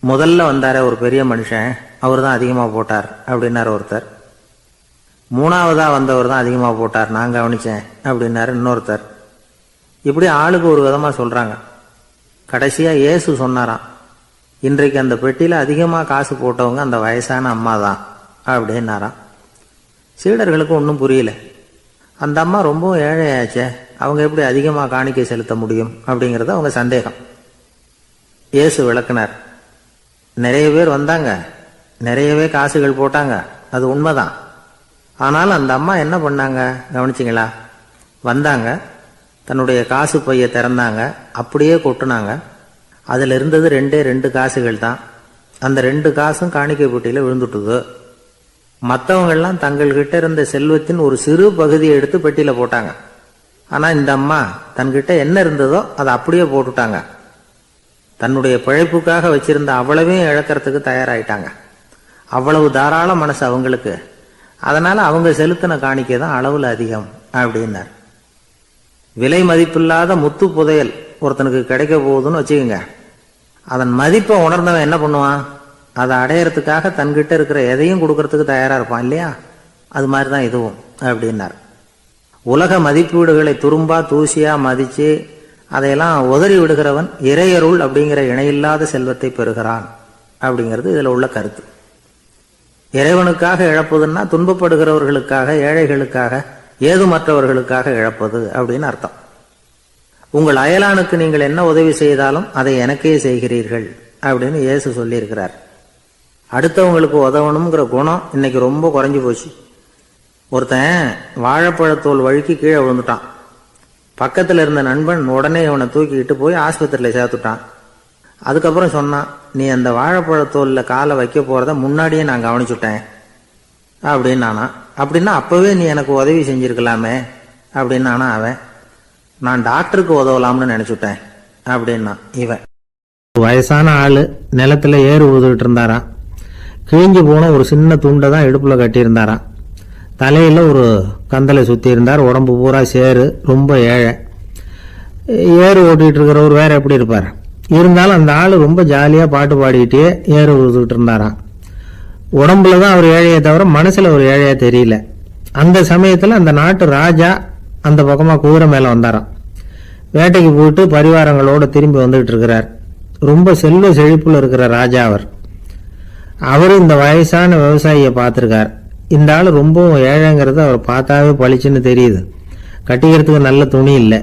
முதல்ல வந்தார ஒரு பெரிய மனுஷன், அவர் தான் அதிகமா போட்டார் அப்படின்னாரு ஒருத்தர். மூணாவதா வந்தவர் தான் அதிகமா போட்டார், நான் கவனிச்சேன் அப்படின்னாரு இன்னொருத்தர். இப்படி ஆளுக்கு ஒரு விதமா சொல்றாங்க. கடைசியா இயேசு சொன்னாராம், இன்றைக்கு அந்த பெட்டியில அதிகமா காசு போட்டவங்க அந்த வயசான அம்மா தான் அப்படின்னாராம். சீடர்களுக்கு ஒன்றும் புரியல. அந்த அம்மா ரொம்ப ஏழையாச்சே, அவங்க எப்படி அதிகமா காணிக்கை செலுத்த முடியும் அப்படிங்கறது அவங்க சந்தேகம். இயேசு விளக்குனார். நிறைய பேர் வந்தாங்க, நிறையவே காசுகள் போட்டாங்க, அது உண்மைதான். ஆனாலும் அந்த அம்மா என்ன பண்ணாங்க கவனிச்சிங்களா? வந்தாங்க, தன்னுடைய காசு பைய திறந்தாங்க, அப்படியே கொட்டுனாங்க. அதுல இருந்தது 2 காசுகள் தான். அந்த 2 காசும் காணிக்கை பெட்டியில விழுந்துட்டுது. மற்றவங்கெல்லாம் தங்கள்கிட்ட இருந்த செல்வத்தின் ஒரு சிறு பகுதியை எடுத்து பெட்டியில போட்டாங்க. ஆனா இந்த அம்மா தன்கிட்ட என்ன இருந்ததோ அதை அப்படியே போட்டுட்டாங்க. தன்னுடைய பிழைப்புக்காக வச்சிருந்த அவ்வளவையும் இழக்கிறதுக்கு தயாராயிட்டாங்க. அவ்வளவு தாராள மனசு அவங்களுக்கு. அதனால அவங்க செலுத்தின காணிக்கை தான் அளவுல அதிகம் அப்படின்னார். விலை மதிப்பில்லாத முத்து புதையல் ஒருத்தனுக்கு கிடைக்க போகுதுன்னு வச்சுக்கோங்க. அதன் மதிப்பை உணர்ந்தவன் என்ன பண்ணுவான்? அதை அடையறதுக்காக தன்கிட்ட இருக்கிற எதையும் கொடுக்கறதுக்கு தயாரா இருப்பான் இல்லையா? அது மாதிரி தான் இதுவும் அப்படின்னார். உலக மதிப்பீடுகளை துரும்பா தூசியா மதிச்சு அதையெல்லாம் உதறி விடுகிறவன் இறையருள் அப்படிங்கிற இணையில்லாத செல்வத்தை பெறுகிறான் அப்படிங்கிறது இதுல உள்ள கருத்து. இறைவனுக்காக இழப்பதுன்னா துன்பப்படுகிறவர்களுக்காக, ஏழைகளுக்காக, ஏதுமற்றவர்களுக்காக இழப்பது அப்படின்னு அர்த்தம். உங்கள் அயலானுக்கு நீங்கள் என்ன உதவி செய்தாலும் அதை எனக்கே செய்கிறீர்கள் அப்படின்னு இயேசு சொல்லியிருக்கிறார். அடுத்தவங்களுக்கு உதவணுங்கிற குணம் இன்னைக்கு ரொம்ப குறைஞ்சு போச்சு. ஒருத்தன் வாழைப்பழத்தோல் வழுக்கி கீழே விழுந்துட்டான். பக்கத்தில் இருந்த நண்பன் உடனே இவனை தூக்கிக்கிட்டு போய் ஆஸ்பத்திரியில் சேர்த்துட்டான். அதுக்கப்புறம் சொன்னான், நீ அந்த வாழைப்பழத்தோலில் காலை வைக்க போகிறத முன்னாடியே நான் கவனிச்சுட்டேன் அப்படின்னானா. அப்படின்னா அப்போவே நீ எனக்கு உதவி செஞ்சிருக்கலாமே அப்படின்னானா அவன். நான் டாக்டருக்கு உதவலாம்னு நினச்சிட்டேன் அப்படின்னா இவன். வயசான ஆள் நிலத்தில் ஏறு உழுதுகிட்டு இருந்தாராம். கிழிஞ்சு போன ஒரு சின்ன துண்டை தான் இடுப்பில் கட்டியிருந்தாராம். தலையில் ஒரு கந்தலை சுற்றி இருந்தார். உடம்பு பூரா சேரு, ரொம்ப ஏழை. ஏறு ஓட்டிகிட்டு இருக்கிறவர் வேற எப்படி இருப்பார்? இருந்தாலும் அந்த ஆள் ரொம்ப ஜாலியாக பாட்டு பாடிக்கிட்டே ஏறு உழுதுகிட்டு இருந்தாராம். உடம்புல தான் அவர் ஏழையை தவிர மனசில் ஒரு ஏழையா தெரியல. அந்த சமயத்தில் அந்த நாட்டு ராஜா அந்த பக்கமாக குதிரை மேலே வந்தாராம். வேட்டைக்கு போயிட்டு பரிவாரங்களோடு திரும்பி வந்துகிட்டு இருக்கிறார். ரொம்ப செல்வ செழிப்புல இருக்கிற ராஜா அவர். அவரு இந்த வயசான விவசாயியை பார்த்துருக்கார். இந்த ஆள் ரொம்பவும் ஏழைங்கிறது அவர் பார்த்தாவே பளிச்சுன்னு தெரியுது. கட்டிக்கிறதுக்கு நல்ல துணி இல்லை,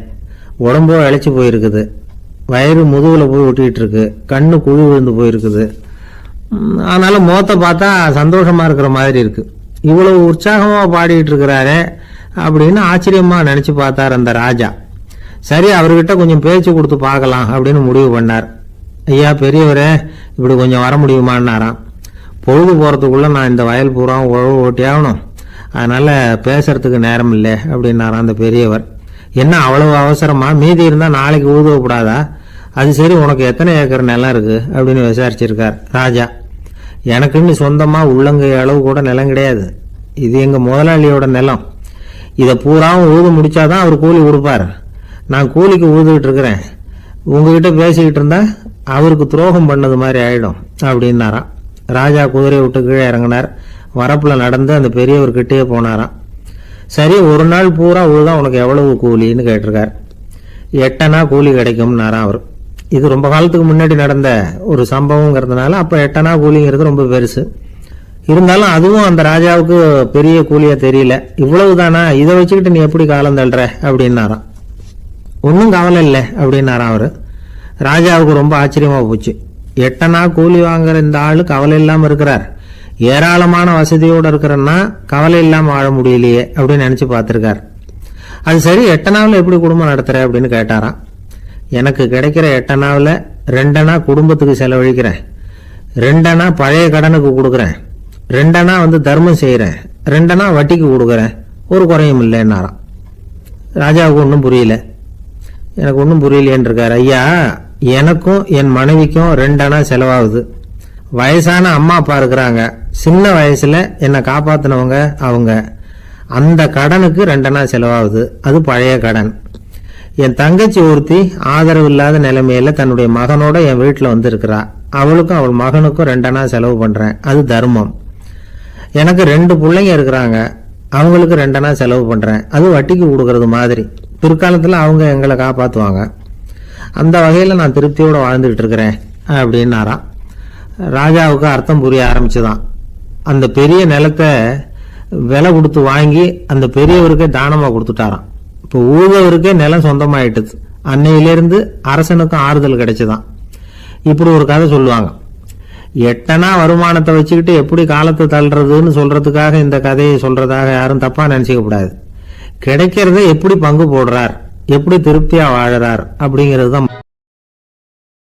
உடம்போ இழைச்சி போயிருக்குது, வயிறு முதுகுல போய் ஒட்டிக்கிட்டு இருக்கு, கண்ணு குழி விழுந்து போயிருக்குது. ஆனாலும் முகத்தை பார்த்தா சந்தோஷமா இருக்கிற மாதிரி இருக்கு. இவ்வளவு உற்சாகமா பாடிக்கிட்டு இருக்கிறாரே அப்படின்னு ஆச்சரியமா நினைச்சு பார்த்தார் அந்த ராஜா. சரி, அவர்கிட்ட கொஞ்சம் பேச்சு கொடுத்து பார்க்கலாம் அப்படின்னு முடிவு பண்ணார். ஐயா பெரியவரே, இப்படி கொஞ்சம் வர முடியுமான்னாராம். பொழுது போகிறதுக்குள்ளே நான் இந்த வயல் பூரா உழவு ஓட்டி ஆகணும், அதனால் பேசுறதுக்கு நேரம் இல்லை அப்படின்னாராம் அந்த பெரியவர். என்ன அவ்வளவு அவசரமா? மீதி இருந்தால் நாளைக்கு ஊதுவப்படாதா? அது சரி, உனக்கு எத்தனை ஏக்கர் நிலம் இருக்குது அப்படின்னு விசாரிச்சிருக்கார் ராஜா. எனக்குன்னு சொந்தமாக உள்ளங்கை அளவு கூட நிலம் கிடையாது. இது எங்கள் முதலாளியோட நிலம். இதை பூராவும் ஊது முடிச்சாதான் அவர் கூலி கொடுப்பார். நான் கூலிக்கு ஊதுகிட்டு இருக்கிறேன். உங்ககிட்ட பேசிக்கிட்டு இருந்தா அவருக்கு துரோகம் பண்ணது மாதிரி ஆயிடும் அப்படின்னாராம். ராஜா குதிரையை விட்டு கீழே இறங்கினார். வரப்புல நடந்து அந்த பெரியவர்கிட்டே போனாராம். சரி, ஒரு நாள் பூரா உழுதான் உனக்கு எவ்வளவு கூலின்னு கேட்டிருக்கார். 8 அணா கூலி கிடைக்கும்னாராம் அவர். இது ரொம்ப காலத்துக்கு முன்னாடி நடந்த ஒரு சம்பவங்கிறதுனால அப்போ 8 அணா கூலிங்கிறது ரொம்ப பெருசு. இருந்தாலும் அதுவும் அந்த ராஜாவுக்கு பெரிய கூலியா தெரியல. இவ்வளவுதானா, இதை வச்சுக்கிட்டு நீ எப்படி காலம் தள்ளுற அப்படின்னாராம். ஒன்றும் கவலை இல்லை அப்படின்னாராம் அவர். ராஜாவுக்கு ரொம்ப ஆச்சரியமா போச்சு. 8 அணா கூலி வாங்குற இந்த ஆளு கவலை இல்லாம இருக்கிறார், ஏராளமான வசதியோடு இருக்கிறன்னா கவலை இல்லாம வாழ முடியலையே அப்படின்னு நினைச்சு பார்த்திருக்கார். அது சரி, 8 அணாவில் எப்படி குடும்பம் நடத்துற அப்படின்னு கேட்டாராம். எனக்கு கிடைக்கிற 8 அணாவில் 2 அணா குடும்பத்துக்கு செலவழிக்கிறேன், 2 அணா பழைய கடனுக்கு கொடுக்குறேன், 2 அணா தர்மம் செய்யறேன், 2 அணா வட்டிக்கு கொடுக்குறேன், ஒரு குறையும் இல்லைன்னாராம். ராஜாவுக்கு ஒன்றும் புரியல. எனக்கு ஒன்றும் புரியலேன்னு இருக்காரு. ஐயா, எனக்கும் என் மனைவிக்கும் 2 அணா செலவாகுது. வயசான அம்மா அப்பா இருக்கிறாங்க, சின்ன வயசுல என்னை காப்பாத்தினவங்க அவங்க. அந்த கடனுக்கு 2 அணா செலவாகுது, அது பழைய கடன். என் தங்கச்சி ஒருத்தி ஆதரவு இல்லாத நிலைமையில தன்னுடைய மகனோட என் வீட்டில் இருக்கிறா. அவளுக்கும் அவள் மகனுக்கும் 2 அணா செலவு பண்றேன், அது தர்மம். எனக்கு 2 பிள்ளைங்க இருக்கிறாங்க, அவங்களுக்கு 2 அணா செலவு பண்றேன், அது வட்டிக்கு கொடுக்கறது மாதிரி. பிற்காலத்தில் அவங்க எங்களை காப்பாற்றுவாங்க. அந்த வகையில் நான் திருப்தியோடு வாழ்ந்துகிட்டு இருக்கிறேன் அப்படின்னாராம். ராஜாவுக்கு அர்த்தம் புரிய ஆரம்பிச்சுதான். அந்த பெரிய நிலத்தை விலை கொடுத்து வாங்கி அந்த பெரியவருக்கே தானமாக கொடுத்துட்டாராம். இப்போ ஊழவருக்கே நிலம் சொந்தமாயிட்டுது. அன்னையிலேருந்து அரசனுக்கும் ஆறுதல் கிடைச்சுதான். இப்படி ஒரு கதை சொல்லுவாங்க. 8 அணா வருமானத்தை வச்சுக்கிட்டு எப்படி காலத்தை தள்ளுறதுன்னு சொல்றதுக்காக இந்த கதையை சொல்றதாக யாரும் தப்பா நினைச்சுக்க கூடாது. கிடைக்கிறத எப்படி பங்கு போடுறார், எப்படி திருப்தியா வாழறார் அப்படிங்கிறது தான்